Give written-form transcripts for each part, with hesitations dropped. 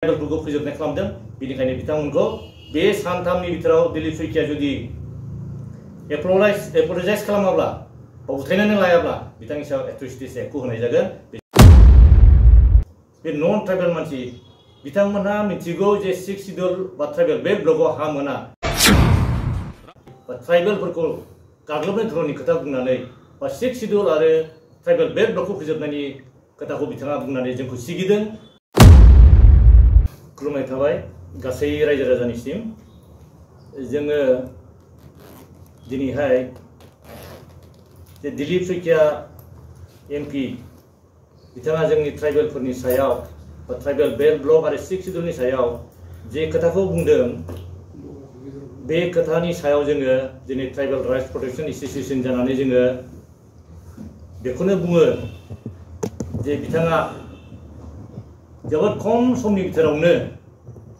ट्राइबेलफोरखौ फोजोबनाय खालामदों बेनिखायनो बिथांमोनखौ बे सानथामनि बिथोराव दिलीप शइकिया जुदि एपलजाइज खालामाब्ला बा उथायनानै लायाब्ला बिथांनि सायाव एट्रसिटिस एक्टखौ होनाय जागोन। बे नन ट्राइबेल मानसि बिथांमोनहा मिथिगौ जे 6 शिड्यूल बा ट्राइबेल बे ब्लकआव हा मोना बा ट्राइबेलफोरखौ गाग्लोबनाय धरननि खोथा बुंनानै बा 6 शिड्यूल आरो ट्राइबेल बे ब्लकखौ फोजोबनायनि खोथाखौ बिथाङा बुंनानै जोंखौ सिगिदों। खुलुमनाय थाबाय गासै रायजो राजानिसिम। जोङो दिनैहाय जे दिलीप शइकिया एमपि बिथाङा जोंनि ट्राइबेलफोरनि सायाव बा ट्राइबेल बेल्ट ब्लक आरो 6 शिड्यूलनि सायाव जे खोथाखौ बुंदों बे खोथानि सायाव जोङो दिनै ट्राइबेल राइट्स प्रटेक्शन एसोसिएशन जानानै जोङो बेखौनो बुङो जे बिथाङा जोबोद खम समनि बिथोरावनो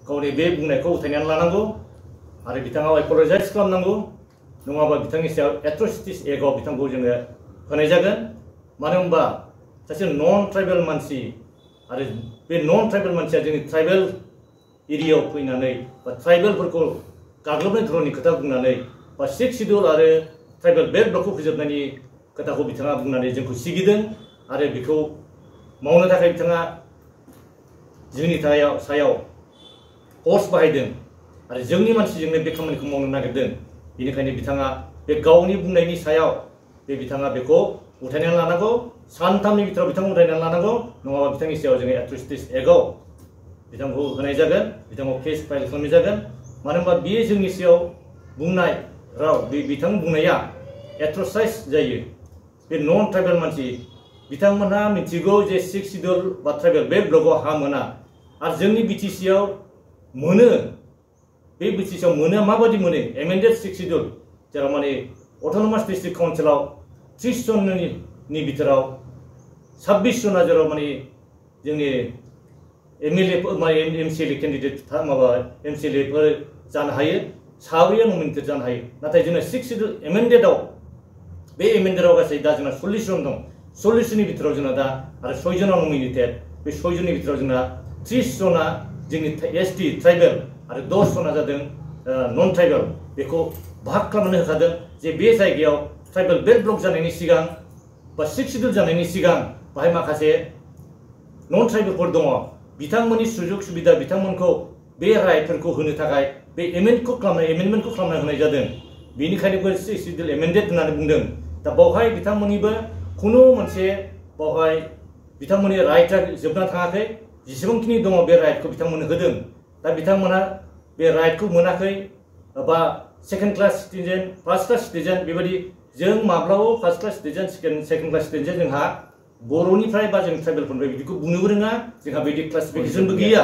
गावनि बे बुंनायखौ उथायनानै लानांगौ आरो बिथाङा एपलजाइज खालामनांगौ नङाबा बिथांनि सायाव एट्रसिटिस एक्टआव बिथांखौ जोङो होनाय जागोन। मानो होनबा सासे नन ट्राइबेल मानसि आरो बे नन ट्राइबेल मानसिया जोंनि ट्राइबेल एरियायाव फैनानै बा ट्राइबेलफोरखौ गाग्लोबनाय धरननि खोथा बुंनानै बा 6 शिड्यूल आरो ट्राइबेल बेल्ट ब्लकखौ फोजोबनायनि खोथाखौ बिथाङा बुंनानै जोंखौ सिगिदों आरो बेखौ मावनो थाखाय बिथाङा जोंनि सायाव फर्स बाहायदों आरो जोंनि मानसिजोंनो बे खामानिखौ मावनो नागिरदों। बेनिखायनो बिथाङा बे गावनि बुंनायनि सायाव बिथाङा बेखौ उथायनानै लानांगौ। सानथामनि बिथोराव बिथाङा उथायनानै लानांगौ नङाबा बिथांनि सायाव जोङो एट्रसिटिस एक्टआव बिथांखौ होनाय जागोन, बिथांखौ केस फाइल खालामनाय जागोन। मानो होनबा बेयो जोंनि सायाव बुंनाय राव बे बिथां बुंनाया एट्रसाइज जायो। बे नन ट्राइबेल मानसि बिथांमोनहा मिथिगौ जे 6 शिड्यूल बा ट्राइबेल बे ब्लकआव हा मोना आरो जोंनि बिटिसिआव मोनो। बे बिटिसिआव मोनो माबायदि मोनो एमेन्डेड 6 शिड्यूल जेराव माने अट'नमास डिस्ट्रिक्ट काउन्सिलाव 30 जननि बिथोराव 26 जना जेराव माने जोंनि एमएलए माने एमसिएलए केन्डिडेट माबा एमसिएलएफोर जानो हायो, साब्रैया नमिनेटेड जानो हायो। नाथाय जोंना 6 शिड्यूल एमेन्डेडआव बे एमेन्डेडआव गासै दा जोंना 40 जन दं। 40 जननि बिथोराव जोंना दा आरो 6 जना नमिनेटेड। बे 6 जननि बिथोराव जोंना 30 जना जोंनि एसटी ट्राइबेल आरो 10 जना जादों नन ट्राइबेल। बेखौ भाग खालामनानै होखादों जे बे जायगायाव ट्राइबेल बेल्ट ब्लक जानायनि सिगां बा 6 शिड्यूल जानायनि सिगां बाहाय माखासे नन ट्राइबेलफोर दङ। बिथांमोननि सुजुग सुबिदा बिथांमोनखौ बे राइटफोरखौ होनो थाखाय बे एमेन्डमेन्टखौ खालामना होनाय जादों। बेनिखायनो 6 शिड्यूल एमेन्डेड होननानै बुंदों। दा बावहाय बिथांमोननिबो खुनु मोनसे बावहाय बिथांमोननि राइटआ जोबना थाङाखै। जेसेबांखिनि दङ बे राइटखौ बिथांमोननो होदों। दा बिथांमोना बे राइटखौ मोनाखै बा second class citizen first class citizen बेबायदि जों माब्लाबाबो first class citizen second class citizen जोंहा बर'निफ्राय बा जों ट्राइबेलफोरनिफ्राय बिदिखौ बुंनोबो रोङा, जोंहा बिदि क्लासिफिकेसनबो गैया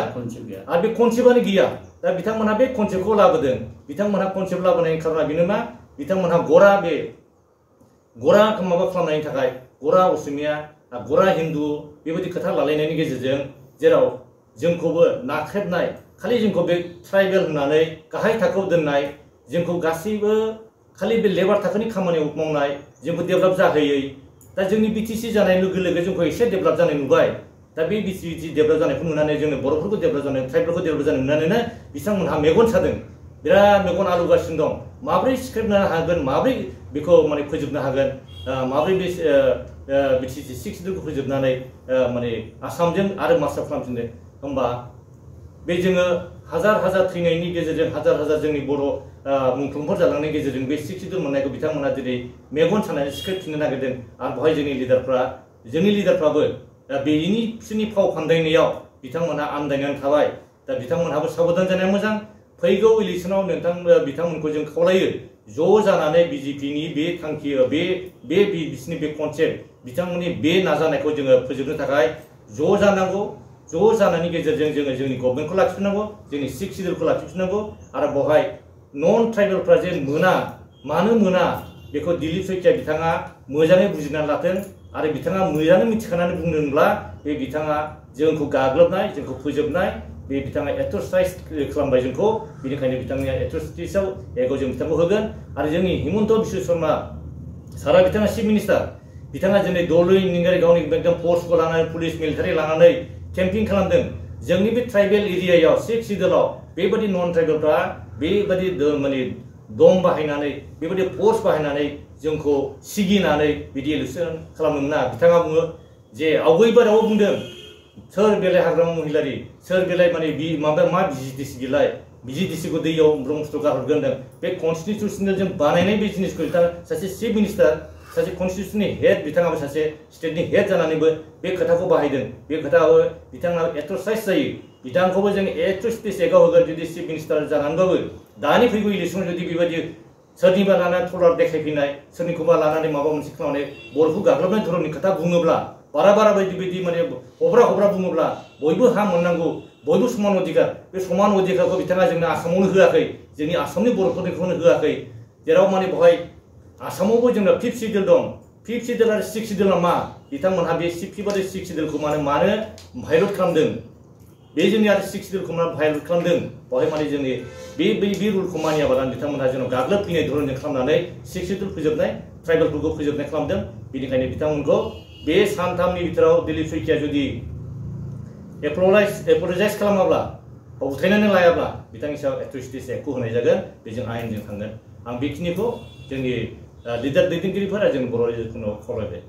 आरो बे कनसेप्टआनो गैया। दा बिथांमोनहा बे कनसेप्टखौ लाबोदों। बिथांमोनहा कनसेप्ट लाबोनायनि खारना बेनो मा बिथांमोनहा गरा माबा खालामनायनि थाखाय गरा असमिया गरा हिन्दु बेबायदि खोथा लालायनायनि गेजेरजों जेराव जोंखौबो नाख्रेबनाय खालि जोंखौ बे ट्राइबेल होननानै गाहाय थाखोआव दोननाय जोंखौ गासैबो खालि बे लेबार थाखोनि खामानियाव मावनाय जोंखौ डेभेलप जाहोयै। दा जोंनि बिटिसि जानाय लोगो लोगो जोंखौ एसे डेभेलप जानाय नुबाय। दा बे बिटिसि डेभेलप जानायखौ नुनानै जोंनो बर'फोरखौ डेभेलप जानाय ट्राइबेलखौ डेभेलप जानाय नुनानैनो बिथांमोनहा मेगन सादों, बिराद मेगन आलौगासिनो दं। माब्रै सिख्रेबनो हागोन, माब्रै बेखौ माने फोजोबनो हागोन, माब्रै बे बिटिसि 6 शिड्यूलखौ फोजोबनानै माने आसामजों आरो मास्टार खालामफिननो। होमबा बे जोङो हाजार थैनायनि गेजेरजों हाजार जोंनि बर' मुंख्लंफोर जालांनायनि गेजेरजों बे 6 शिड्यूल मोननायखौ बिथांमोना दिनै मेगन सानानै सिख्रेबफिननो नागिरदों। आरो बेवहाय जोंनि लिडारफ्राबो बिसोरनि फाव फान्दायनायाव बिथांमोनहा आन्दायनानै थाबाय। दा बिथांमोनहाबो साबधान जानाया मोजां। फैगौ इलेक्सनाव बिथांमोनखौ जों खावलायो ज' जानानै बिजेपिनि बे थांखि बिसोरनि बे कनसेप्ट बिथांमोननि बे नाजानायखौ जोङो फोजोबनो थाखाय ज' जानांगौ। ज' जानायनि गेजेरजों जोङो जोंनि गभर्नमेन्टखौ लाखिफिननांगौ, जोंनि 6 शिड्यूलखौ लाखिफिननांगौ आरो बेवहाय नन ट्राइबेलफ्रा जे मोना मानो मोना बेखौ दिलीप शइकिया बिथाङा मोजाङै बुजिनानै लाथों आरो बिथाङा मोजाङै मिथिखानानै बुंदोंब्ला बे बिथाङा जोंखौ गाग्लोबनाय जोंखौ फोजोबनाय बे बिथाङा एट्रसाइज खालामबाय जोंखौ। बेनिखायनो बिथांनि एट्रसिटिसआव एक्टआव जों बिथांखौ होगोन। आरो जोंनि हिमन्त बिश्व शर्मा सारा बिथाङा चिफ मिनिस्टार बिथाङा दिनै दलै निगारै गावनि एकदम फर्सखौ लानानै पुलिस मिलिटारि लानानै केम्पिं खालामदों। जोंनि बे ट्राइबेल एरियायाव 6 सिडुलाव बेबादि नन ट्राइबेलफ्रा बेबादि माने दम बाहायनानै बेबादि फोर्स बाहायनानै जोंखौ सिगिनानै बिदि इलेक्सन खालामनो मोना। बिथाङा बुङो जे आवगैबाराव बुंदों सोर बेलाय हाग्रामा महिलारि सोर बेलाय माने माबा मा बिजिडिसि गिलाय बिजिडिसिखौ दैयाव ब्रह्मपुत्र गारहरगोन होनदों। बे कन्स्टिटिउसनेल जों बानायनाय बे जिनिसखौ बिथाङा सासे चिफ मिनिस्टार सासे कन्स्टिटिउसननि हेड बिथाङाबो सासे स्टेटनि हेड जानानैबो बे खोथाखौ बाहायदों। बे खोथाखौ बिथाङा एट्रसाइज जायो। बिथांखौबो जों एट्रसिटिस एक्टआव होगोन जुदि चिफ मिनिस्टार जानानैबाबो। दानि फैगौ इलेक्सनाव जुदि बेबायदि सोरनिबा लानानै ट्रलार देखायफैनाय सोरनिखौबा लानानै माबा मोनसे खालामनानै बर'खौ गाग्लोबनाय धरननि खोथा बुङोब्ला बारा बायदि माने हब्रा बुङोब्ला बयबो हा मोननांगौ बयबो समान अधिकार बे समान अधिकारखौ बिथाङा जोंनो आसामावनो होआखै जोंनि आसामनि बर'फोरनिखौनो होआखै। जेराव माने बेवहाय आसामावबो जोंना 5th शिड्यूल दं। 5th शिड्यूल आरो 6th शिड्यूला मा बिथांमोनहा बे 5th आरो 6th शिड्यूलखौ मानो भायलेट खालामदों बे जोंनि आरो 6th शिड्यूलखौ मानो भायलेट खालामदों बेवहाय माने जोंनि बे रुलखौ मानियाबानो बिथांमोनहा जोंनाव गाग्लोबफैनाय धरनजों खालामनानै 6th शिड्यूल फोजोबनाय ट्राइबेलफोरखौ फोजोबनाय खालामदों। बेनिखायनो बिथांमोनखौ बे सानथामनि बिथोराव दिलीप शइकिया जुदि एपलजाइज खालामाब्ला उथायनानै लायाब्ला बिथांनि सायाव एट्रसिटिस एक्टखौ होनाय जागोन। बेजों आयेनजों थांगोन। आं बेखिनिखौ जोंनि लिडार दैदेनगिरिफोरा जों बर' रायजोफोरनाव खावलायबाय।